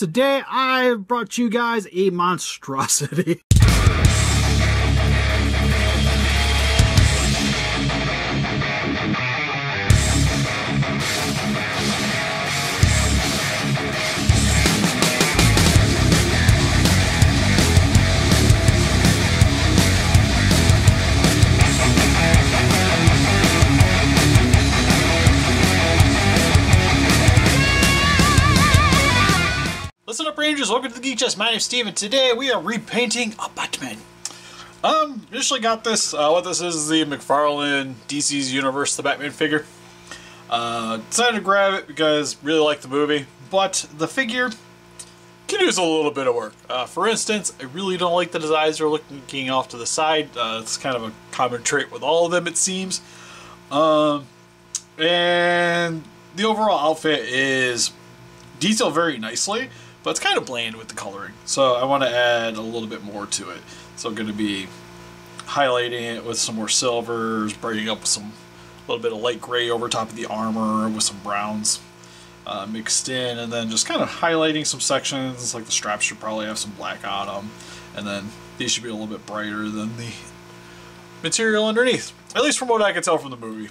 Today I brought you guys a monstrosity. Listen up, Rangers. Welcome to the Geek Chest. My name's Steve, and today we are repainting a Batman. Initially got this. What this is the McFarlane DC's Universe The Batman figure. Decided to grab it because really like the movie, but the figure could use a little bit of work. For instance, I really don't like that his eyes are looking off to the side. It's kind of a common trait with all of them, it seems. And the overall outfit is detailed very nicely, but it's kind of bland with the coloring. So I want to add a little bit more to it. So I'm going to be highlighting it with some more silvers, brightening up with a little bit of light gray over top of the armor with some browns mixed in, and then just kind of highlighting some sections, like the straps should probably have some black on them, and then these should be a little bit brighter than the material underneath, at least from what I can tell from the movie.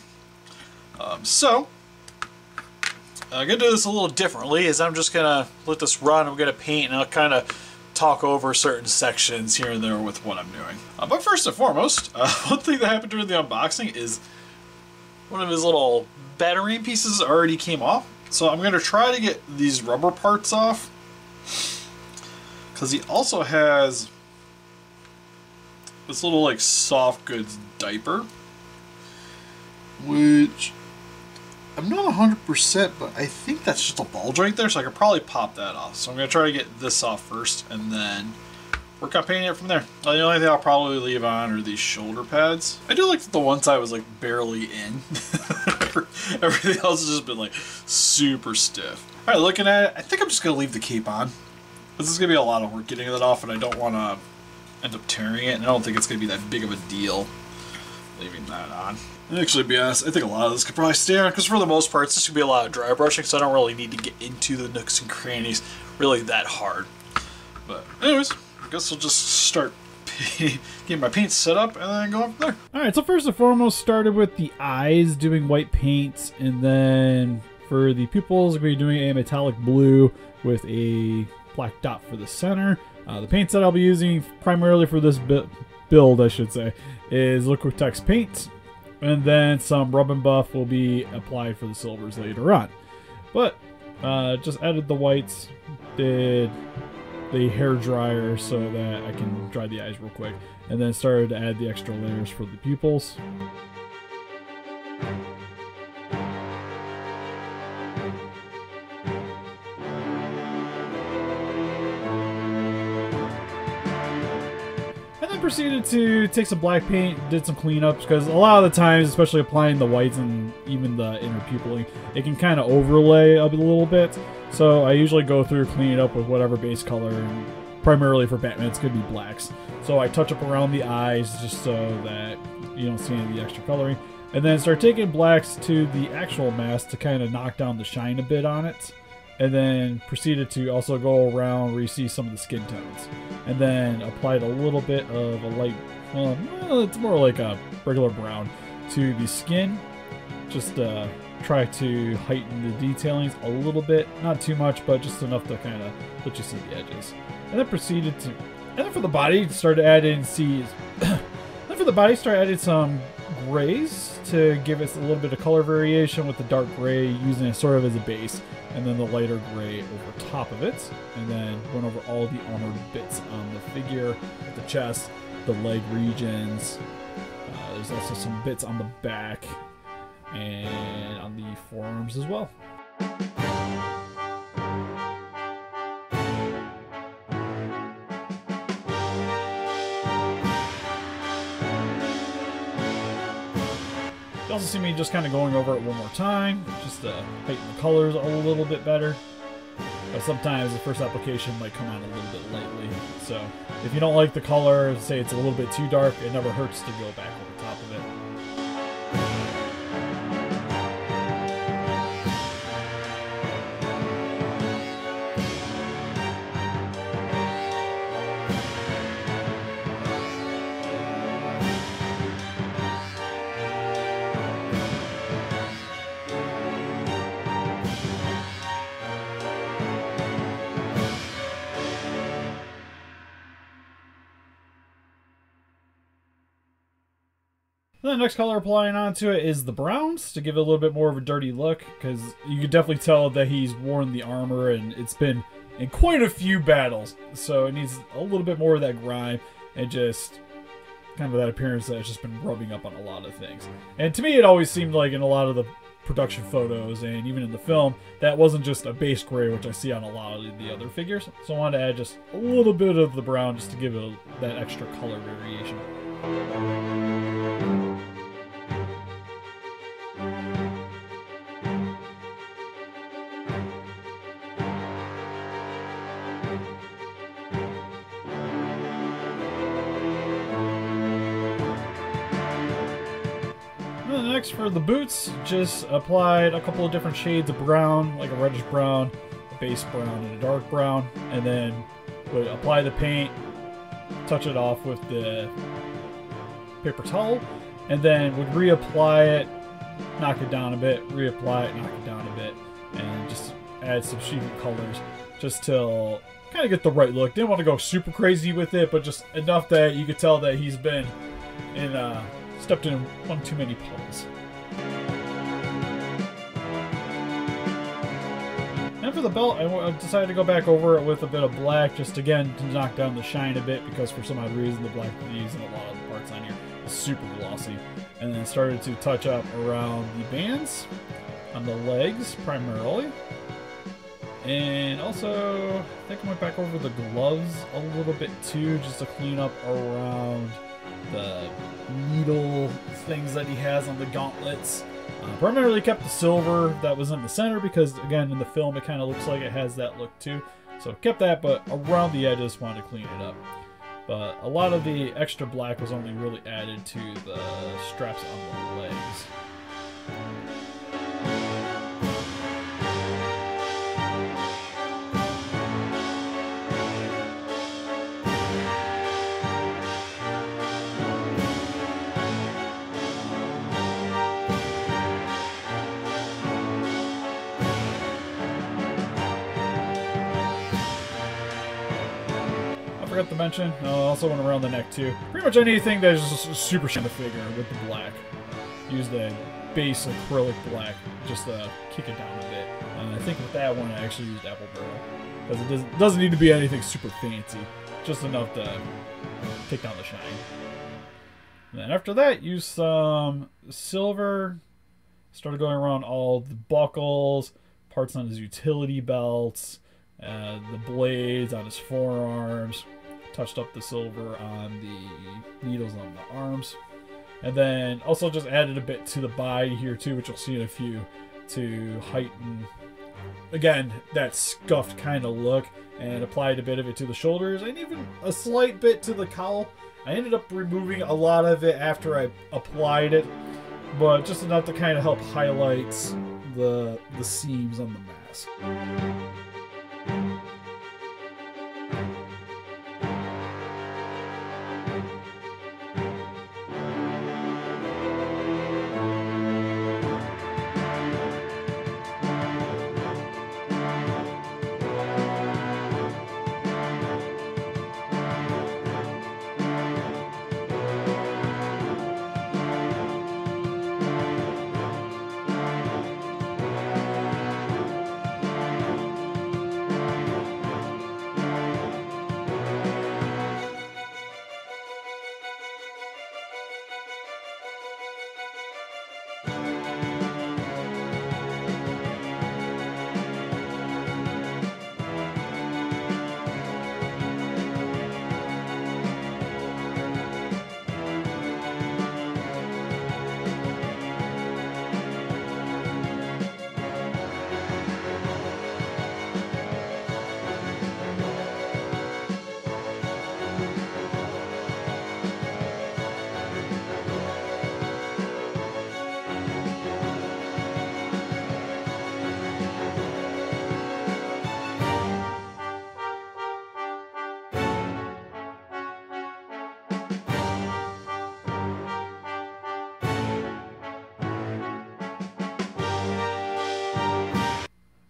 I'm going to do this a little differently, is I'm just going to let this run, I'm going to paint, and I'll kind of talk over certain sections here and there with what I'm doing. But first and foremost, one thing that happened during the unboxing is one of his little battery pieces already came off. So I'm going to try to get these rubber parts off, because he also has this little like soft goods diaper, which I'm not 100%, but I think that's just a bulge right there, so I could probably pop that off. So I'm going to try to get this off first, and then work on painting it from there. The only thing I'll probably leave on are these shoulder pads. I do like that the one side was like barely in. Everything else has just been like super stiff. Alright, looking at it, I think I'm just going to leave the cape on. This is going to be a lot of work getting that off, and I don't want to end up tearing it, and I don't think it's going to be that big of a deal leaving that on. Actually, to be honest, I think a lot of this could probably stay on, because for the most part, this could be a lot of dry brushing, so I don't really need to get into the nooks and crannies really that hard. But anyways, I guess we'll just start getting my paint set up and then go from there. Alright, so first and foremost, started with the eyes, doing white paint, and then for the pupils, we're going to be doing a metallic blue with a black dot for the center. The paints that I'll be using primarily for this build, I should say, is Liquitex paint. And then some rub and buff will be applied for the silvers later on. But just added the whites, did the hair dryer so that I can dry the eyes real quick, and then started to add the extra layers for the pupils. Proceeded to take some black paint, did some cleanups, because a lot of the times, especially applying the whites and even the inner pupilling, it can kind of overlay a little bit. So I usually go through, clean it up with whatever base color, and primarily for Batman it's going to be blacks. So I touch up around the eyes just so that you don't see any of the extra coloring, and then start taking blacks to the actual mask to kind of knock down the shine a bit on it. And then proceeded to also go around where you see some of the skin tones. And then applied a little bit of a light, well, it's more like a regular brown to the skin. Just try to heighten the detailings a little bit. Not too much, but just enough to kind of let you see the edges. And then proceeded to, and then for the body, started adding some grays to give it a little bit of color variation with the dark gray, using it sort of as a base, and then the lighter gray over top of it, and then went over all the armored bits on the figure, the chest, the leg regions. There's also some bits on the back and on the forearms as well. You also see me just kind of going over it one more time, just to heighten the colors a little bit better. But sometimes the first application might come out a little bit lightly. So if you don't like the color, say it's a little bit too dark, it never hurts to go back over top of it. And the next color applying onto it is the browns to give it a little bit more of a dirty look, because you can definitely tell that he's worn the armor and it's been in quite a few battles. So it needs a little bit more of that grime and just kind of that appearance that it's just been rubbing up on a lot of things. And to me, it always seemed like in a lot of the production photos and even in the film, that wasn't just a base gray, which I see on a lot of the other figures. So I wanted to add just a little bit of the brown just to give it that extra color variation. Next, for the boots, just applied a couple of different shades of brown, like a reddish brown, a base brown, and a dark brown, and then would apply the paint, touch it off with the paper towel, and then would reapply it, knock it down a bit, reapply it, knock it down a bit, and just add some shading colors just till kind of get the right look. Didn't want to go super crazy with it, but just enough that you could tell that he's been in stepped in one too many puddles. And for the belt, I decided to go back over it with a bit of black, just again to knock down the shine a bit, because for some odd reason the black that they use in a lot of the parts on here is super glossy. And then started to touch up around the bands, on the legs primarily. And also, I think I went back over the gloves a little bit too, just to clean up around the needle things that he has on the gauntlets. Primarily kept the silver that was in the center, because again in the film it kind of looks like it has that look too, so kept that, but around the edges wanted to clean it up. But a lot of the extra black was only really added to the straps on the legs. To mention, I also went around the neck too. Pretty much anything that is just super shiny the figure with the black. Use the base acrylic black just to kick it down a bit. And I think with that one I actually used apple barrel, because it doesn't need to be anything super fancy, just enough to take down the shine. And then after that, use some silver. Started going around all the buckles, parts on his utility belts, the blades on his forearms. Touched up the silver on the needles on the arms, and then also just added a bit to the body here too, which you'll see in a few, to heighten again that scuffed kind of look, and applied a bit of it to the shoulders and even a slight bit to the cowl. I ended up removing a lot of it after I applied it, but just enough to kind of help highlight the seams on the mask.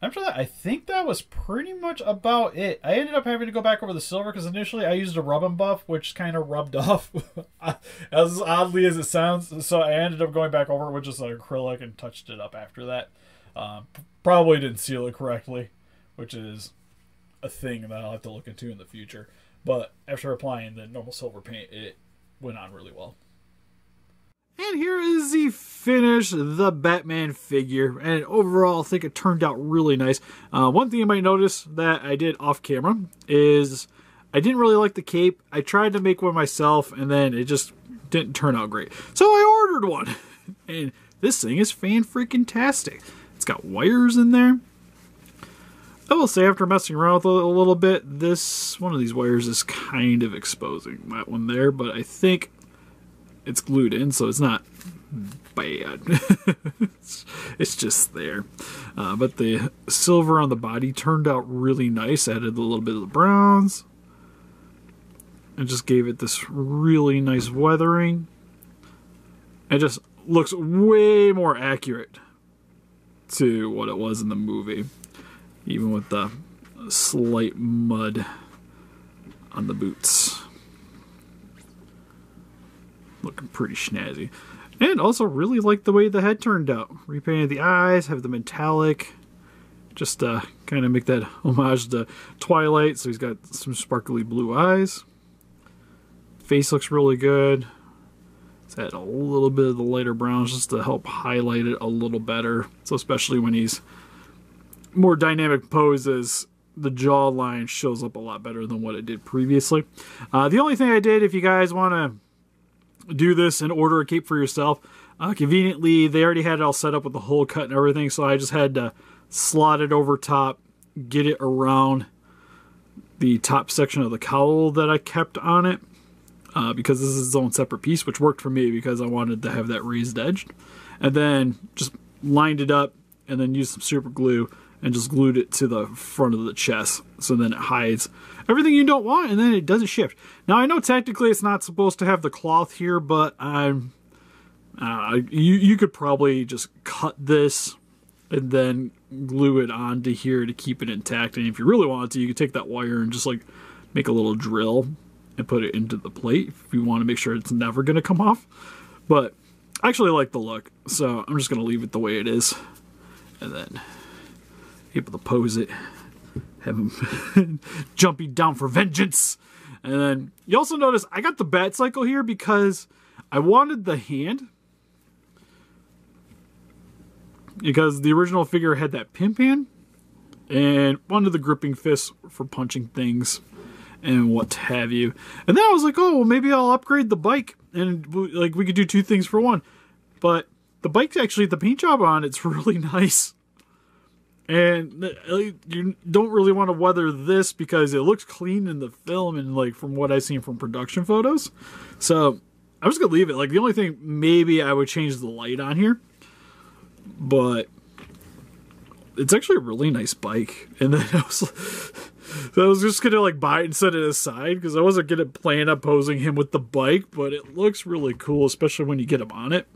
after that, I think that was pretty much about it. I ended up having to go back over the silver because initially I used a rub and buff, which kind of rubbed off, as oddly as it sounds. So I ended up going back over it with just like acrylic and touched it up after that. Probably didn't seal it correctly, which is a thing that I'll have to look into in the future. But after applying the normal silver paint, it went on really well. And here is the finished The Batman figure. And overall, I think it turned out really nice. One thing you might notice that I did off camera is I didn't really like the cape. I tried to make one myself, and then it just didn't turn out great. So I ordered one. And this thing is fan-freaking-tastic. It's got wires in there. I will say, after messing around with it a little bit, one of these wires is kind of exposing. That one there, but I think it's glued in, so it's not bad. It's just there. But the silver on the body turned out really nice. Added a little bit of the browns. And just gave it this really nice weathering. It just looks way more accurate to what it was in the movie. Even with the slight mud on the boots. Looking pretty snazzy. And also really like the way the head turned out. Repainted the eyes, have the metallic. Just kind of make that homage to Twilight. So he's got some sparkly blue eyes. Face looks really good. It's add a little bit of the lighter browns just to help highlight it a little better. So especially when he's more dynamic poses, the jawline shows up a lot better than what it did previously. The only thing I did, if you guys want to do this and order a cape for yourself, conveniently they already had it all set up with the hole cut and everything, so I just had to slot it over top, get it around the top section of the cowl that I kept on it, because this is its own separate piece, which worked for me because I wanted to have that raised edge. And then just lined it up and then used some super glue and just glued it to the front of the chest, so then it hides everything you don't want, and then it doesn't shift. Now, I know technically it's not supposed to have the cloth here, but you could probably just cut this and then glue it onto here to keep it intact. And if you really wanted to, you could take that wire and just like make a little drill and put it into the plate if you want to make sure it's never going to come off. But I actually like the look, so I'm just going to leave it the way it is. And then able to pose it, have him jumping down for vengeance. And then you also notice I got the bat cycle here because I wanted the hand, because the original figure had that pimp hand and wanted the gripping fist for punching things and what have you. And then I was like, oh, well, maybe I'll upgrade the bike and like we could do two things for one. But the bike's actually, the paint job on it's really nice. And you don't really want to weather this because it looks clean in the film and like from what I've seen from production photos. So I'm just going to leave it. Like the only thing maybe I would change the light on here. But it's actually a really nice bike. And then I was just going to like buy it and set it aside because I wasn't going to plan on posing him with the bike. But it looks really cool, especially when you get him on it.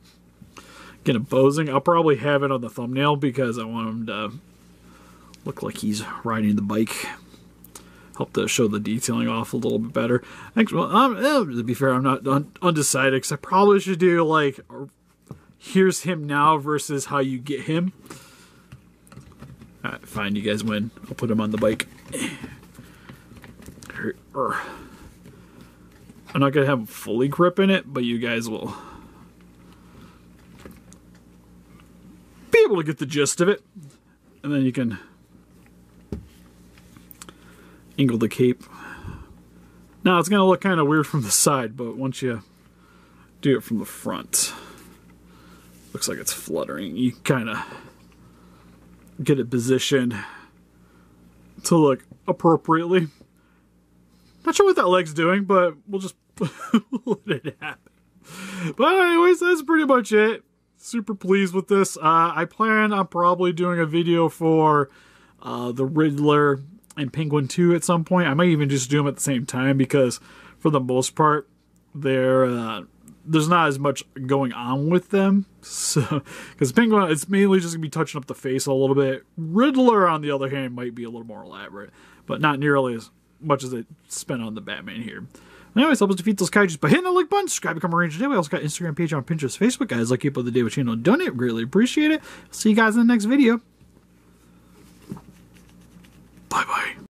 Get him posing. I'll probably have it on the thumbnail because I want him to look like he's riding the bike. Help to show the detailing off a little bit better. Actually, well, to be fair, I'm not undecided because I probably should do like, here's him now versus how you get him. Alright, fine, you guys win. I'll put him on the bike. I'm not going to have him fully grip in it, but you guys will be able to get the gist of it. And then you can angle the cape. Now it's going to look kind of weird from the side, but once you do it from the front, looks like it's fluttering. You kind of get it positioned to look appropriately. Not sure what that leg's doing, but we'll just let it happen. But anyways, that's pretty much it. Super pleased with this. I plan on probably doing a video for the Riddler and Penguin 2 at some point. I might even just do them at the same time because for the most part, they're there's not as much going on with them. So, because Penguin, it's mainly just gonna be touching up the face a little bit. Riddler, on the other hand, might be a little more elaborate, but not nearly as much as they spent on the Batman here. Anyways, help us defeat those kaijus by hitting the like button, subscribe, become a ranger today. We also got Instagram page on Pinterest, Facebook. Guys, like Keep Up the Day with channel donate. Greatly appreciate it. See you guys in the next video. Bye bye.